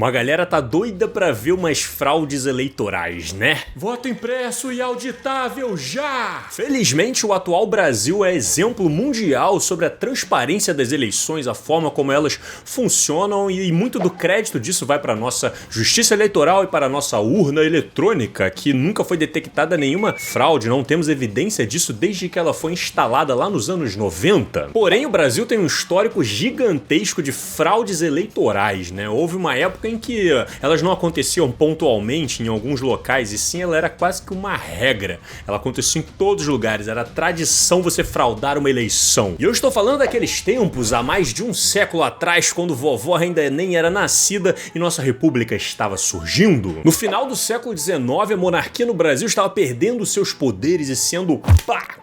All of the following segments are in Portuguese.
Uma galera tá doida pra ver umas fraudes eleitorais, né? Voto impresso e auditável já! Felizmente, o atual Brasil é exemplo mundial sobre a transparência das eleições, a forma como elas funcionam, e muito do crédito disso vai para nossa justiça eleitoral e para a nossa urna eletrônica, que nunca foi detectada nenhuma fraude, não temos evidência disso desde que ela foi instalada lá nos anos 90. Porém, o Brasil tem um histórico gigantesco de fraudes eleitorais, né? Houve uma época em que elas não aconteciam pontualmente em alguns locais, e sim, ela era quase que uma regra. Ela acontecia em todos os lugares, era tradição você fraudar uma eleição. E eu estou falando daqueles tempos, há mais de um século atrás, quando vovó ainda nem era nascida e nossa república estava surgindo. No final do século XIX, a monarquia no Brasil estava perdendo seus poderes e sendo,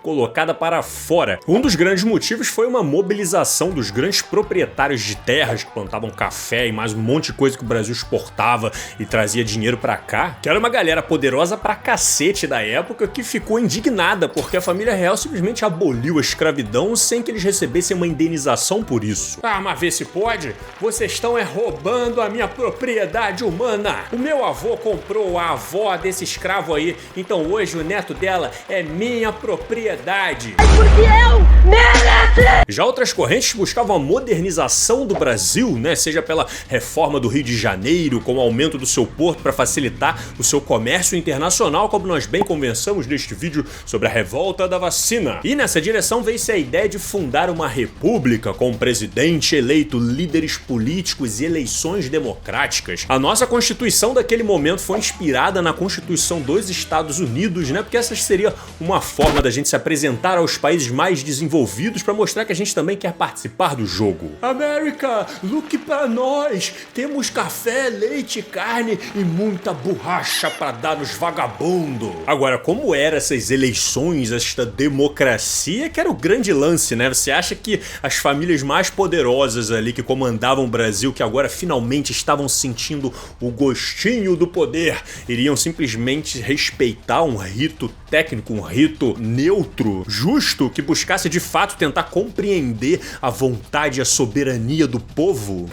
colocada para fora. Um dos grandes motivos foi uma mobilização dos grandes proprietários de terras que plantavam café e mais um monte de coisa que o Brasil exportava e trazia dinheiro pra cá, que era uma galera poderosa pra cacete da época que ficou indignada porque a família real simplesmente aboliu a escravidão sem que eles recebessem uma indenização por isso. Ah, mas vê se pode? Vocês estão roubando a minha propriedade humana. O meu avô comprou a avó desse escravo aí, então hoje o neto dela é minha propriedade. Porque eu mereço! Já outras correntes buscavam a modernização do Brasil, né? Seja pela reforma do Rio de Janeiro, com o aumento do seu porto para facilitar o seu comércio internacional, como nós bem conversamos neste vídeo sobre a revolta da vacina. E nessa direção veio-se a ideia de fundar uma república com um presidente eleito, líderes políticos e eleições democráticas. A nossa Constituição daquele momento foi inspirada na Constituição dos Estados Unidos, né? Porque essa seria uma forma da gente se apresentar aos países mais desenvolvidos para mostrar que a gente também quer participar do jogo. América, look para nós! Temos café, leite, carne e muita borracha para dar nos vagabundos. Agora, como eram essas eleições, esta democracia, que era o grande lance, né? Você acha que as famílias mais poderosas ali que comandavam o Brasil, que agora finalmente estavam sentindo o gostinho do poder, iriam simplesmente respeitar um rito técnico, um rito neutro, justo, que buscasse de fato tentar compreender a vontade e a soberania do povo?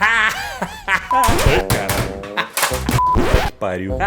Pariu.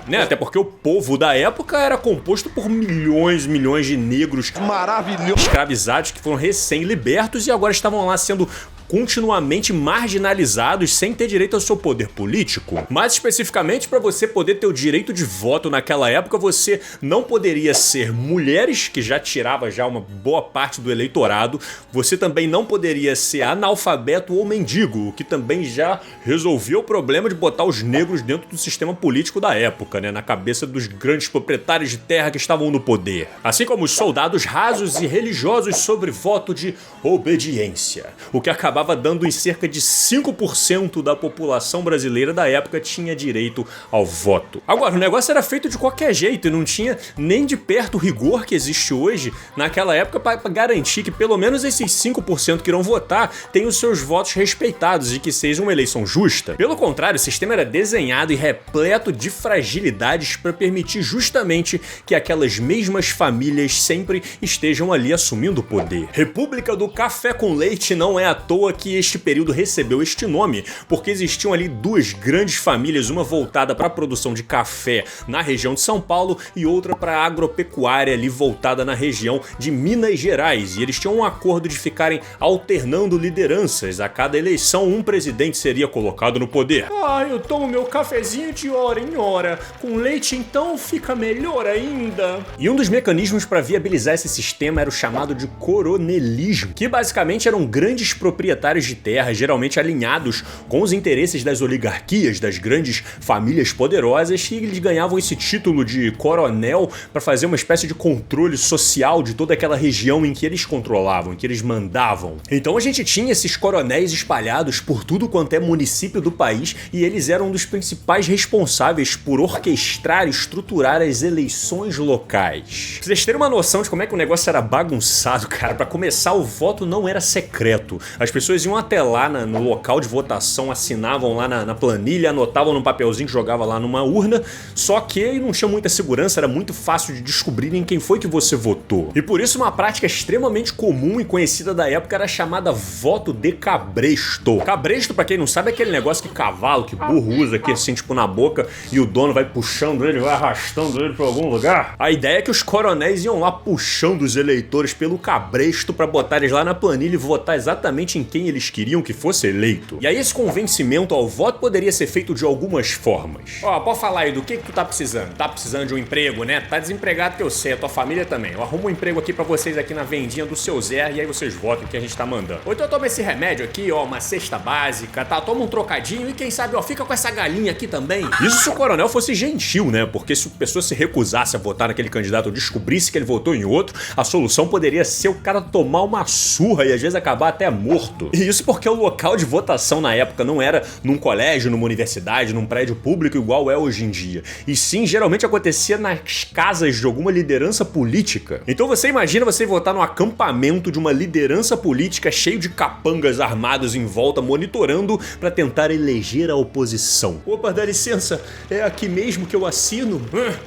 Né? Até porque o povo da época era composto por milhões e milhões de negros maravilhosos, escravizados, que foram recém-libertos e agora estavam lá sendo continuamente marginalizados sem ter direito ao seu poder político. Mais especificamente, para você poder ter o direito de voto naquela época, você não poderia ser mulheres, que já tirava já uma boa parte do eleitorado, você também não poderia ser analfabeto ou mendigo, o que também já resolveu o problema de botar os negros dentro do sistema político da época, né, na cabeça dos grandes proprietários de terra que estavam no poder. Assim como os soldados rasos e religiosos sobre voto de obediência, o que acabava dando em cerca de 5% da população brasileira da época tinha direito ao voto. Agora, o negócio era feito de qualquer jeito e não tinha nem de perto o rigor que existe hoje naquela época para garantir que pelo menos esses 5% que irão votar tenham os seus votos respeitados e que seja uma eleição justa. Pelo contrário, o sistema era desenhado e repleto de fragilidades para permitir justamente que aquelas mesmas famílias sempre estejam ali assumindo o poder. República do Café com Leite não é à toa que este período recebeu este nome, porque existiam ali duas grandes famílias, uma voltada para a produção de café na região de São Paulo e outra para a agropecuária ali voltada na região de Minas Gerais, e eles tinham um acordo de ficarem alternando lideranças. A cada eleição um presidente seria colocado no poder. Eu tomo meu cafezinho de hora em hora, com leite então fica melhor ainda. E um dos mecanismos para viabilizar esse sistema era o chamado de coronelismo, que basicamente eram grandes proprietários de terra, geralmente alinhados com os interesses das oligarquias, das grandes famílias poderosas, e eles ganhavam esse título de coronel para fazer uma espécie de controle social de toda aquela região em que eles controlavam, em que eles mandavam. Então a gente tinha esses coronéis espalhados por tudo quanto é município do país, e eles eram um dos principais responsáveis por orquestrar e estruturar as eleições locais. Pra vocês terem uma noção de como é que o negócio era bagunçado, cara, para começar, o voto não era secreto. As pessoas pessoas iam até lá no local de votação, assinavam lá na planilha, anotavam num papelzinho que jogava lá numa urna, só que não tinha muita segurança, era muito fácil de descobrirem quem foi que você votou. E por isso uma prática extremamente comum e conhecida da época era chamada voto de cabresto. Cabresto, pra quem não sabe, é aquele negócio que cavalo, que burro usa aqui assim, tipo na boca, e o dono vai puxando ele, vai arrastando ele pra algum lugar. A ideia é que os coronéis iam lá puxando os eleitores pelo cabresto pra botar eles lá na planilha e votar exatamente em quem eles queriam que fosse eleito. E aí esse convencimento ao voto poderia ser feito de algumas formas. Ó, pode falar aí do que tu tá precisando? Tá precisando de um emprego, né? Tá desempregado que eu sei, a tua família também. Eu arrumo um emprego aqui pra vocês aqui na vendinha do seu Zé e aí vocês votam o que a gente tá mandando. Ou então toma esse remédio aqui, ó, uma cesta básica, tá? Toma um trocadinho e quem sabe, ó, fica com essa galinha aqui também. Isso se o coronel fosse gentil, né? Porque se a pessoa se recusasse a votar naquele candidato ou descobrisse que ele votou em outro, a solução poderia ser o cara tomar uma surra e às vezes acabar até morto. E isso porque o local de votação na época não era num colégio, numa universidade, num prédio público igual é hoje em dia. E sim, geralmente acontecia nas casas de alguma liderança política. Então você imagina você votar num acampamento de uma liderança política cheio de capangas armados em volta, monitorando pra tentar eleger a oposição. Opa, dá licença, é aqui mesmo que eu assino?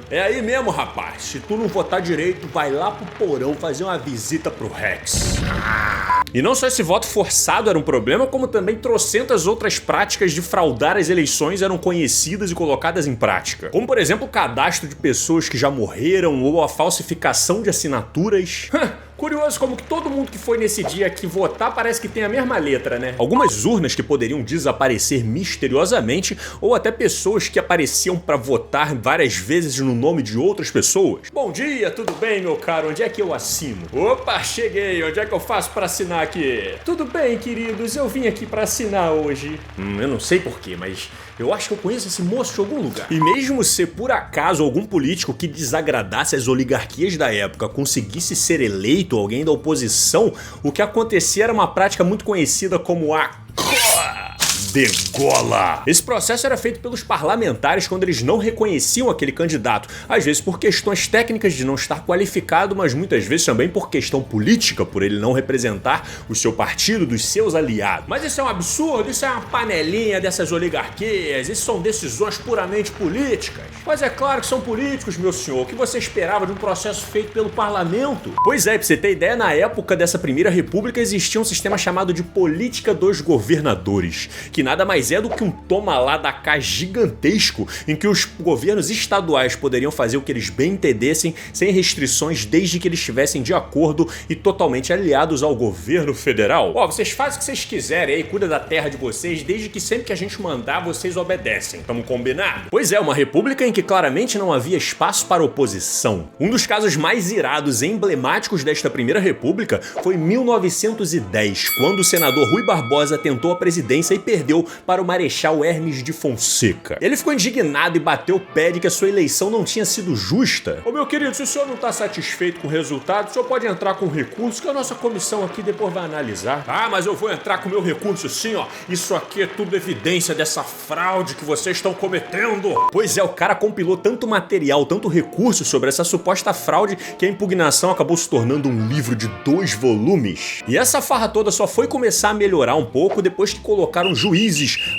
É aí mesmo, rapaz. Se tu não votar direito, vai lá pro porão fazer uma visita pro Rex. E não só esse voto forçado era um problema, como também trocentas outras práticas de fraudar as eleições eram conhecidas e colocadas em prática. Como, por exemplo, o cadastro de pessoas que já morreram ou a falsificação de assinaturas. Curioso como que todo mundo que foi nesse dia aqui votar parece que tem a mesma letra, né? Algumas urnas que poderiam desaparecer misteriosamente ou até pessoas que apareciam pra votar várias vezes no nome de outras pessoas. Bom dia, tudo bem, meu caro? Onde é que eu assino? Opa, cheguei. Onde é que eu faço pra assinar aqui? Tudo bem, queridos. Eu vim aqui pra assinar hoje. Eu não sei porquê, mas eu acho que eu conheço esse moço de algum lugar. E mesmo se por acaso algum político que desagradasse as oligarquias da época conseguisse ser eleito, alguém da oposição, o que acontecia era uma prática muito conhecida como a degola. Esse processo era feito pelos parlamentares quando eles não reconheciam aquele candidato, às vezes por questões técnicas de não estar qualificado, mas muitas vezes também por questão política, por ele não representar o seu partido, dos seus aliados. Mas isso é um absurdo, isso é uma panelinha dessas oligarquias, isso são decisões puramente políticas. Mas é claro que são políticos, meu senhor. O que você esperava de um processo feito pelo parlamento? Pois é, pra você ter ideia, na época dessa primeira república existia um sistema chamado de política dos governadores, que nada mais é do que um toma lá da cá gigantesco em que os governos estaduais poderiam fazer o que eles bem entendessem sem restrições desde que eles estivessem de acordo e totalmente aliados ao governo federal. Ó, vocês fazem o que vocês quiserem aí, cuida da terra de vocês, desde que sempre que a gente mandar vocês obedecem. Tamo combinado? Pois é, uma república em que claramente não havia espaço para oposição. Um dos casos mais irados e emblemáticos desta primeira república foi em 1910, quando o senador Rui Barbosa tentou a presidência e perdeu para o Marechal Hermes de Fonseca. Ele ficou indignado e bateu o pé de que a sua eleição não tinha sido justa. Ô meu querido, se o senhor não está satisfeito com o resultado, o senhor pode entrar com recurso que a nossa comissão aqui depois vai analisar. Ah, mas eu vou entrar com o meu recurso sim, ó. Isso aqui é tudo evidência dessa fraude que vocês estão cometendo. Pois é, o cara compilou tanto material, tanto recurso sobre essa suposta fraude que a impugnação acabou se tornando um livro de 2 volumes. E essa farra toda só foi começar a melhorar um pouco depois que colocaram juízes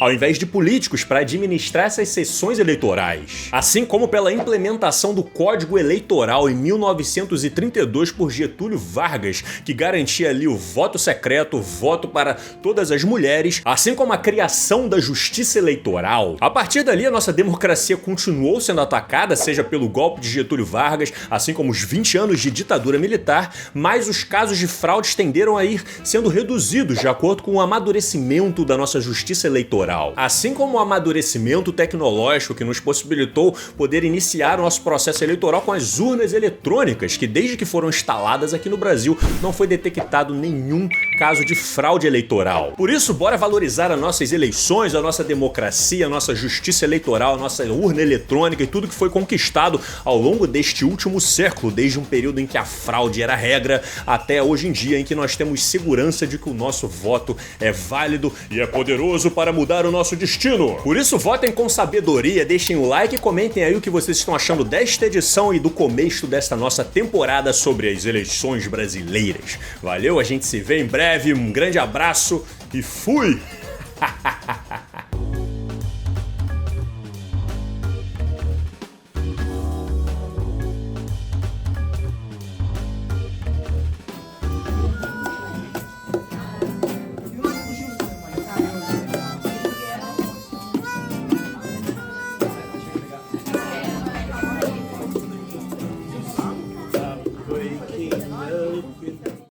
ao invés de políticos para administrar essas sessões eleitorais. Assim como pela implementação do Código Eleitoral em 1932 por Getúlio Vargas, que garantia ali o voto secreto, o voto para todas as mulheres, assim como a criação da Justiça Eleitoral. A partir dali, a nossa democracia continuou sendo atacada, seja pelo golpe de Getúlio Vargas, assim como os 20 anos de ditadura militar, mas os casos de fraudes tenderam a ir sendo reduzidos de acordo com o amadurecimento da nossa justiça eleitoral. Assim como o amadurecimento tecnológico que nos possibilitou poder iniciar o nosso processo eleitoral com as urnas eletrônicas, que desde que foram instaladas aqui no Brasil não foi detectado nenhum caso de fraude eleitoral. Por isso, bora valorizar as nossas eleições, a nossa democracia, a nossa justiça eleitoral, a nossa urna eletrônica e tudo que foi conquistado ao longo deste último século, desde um período em que a fraude era a regra até hoje em dia em que nós temos segurança de que o nosso voto é válido e é poderoso poderoso para mudar o nosso destino. Por isso, votem com sabedoria, deixem o like e comentem aí o que vocês estão achando desta edição e do começo desta nossa temporada sobre as eleições brasileiras. Valeu, a gente se vê em breve, um grande abraço e fui!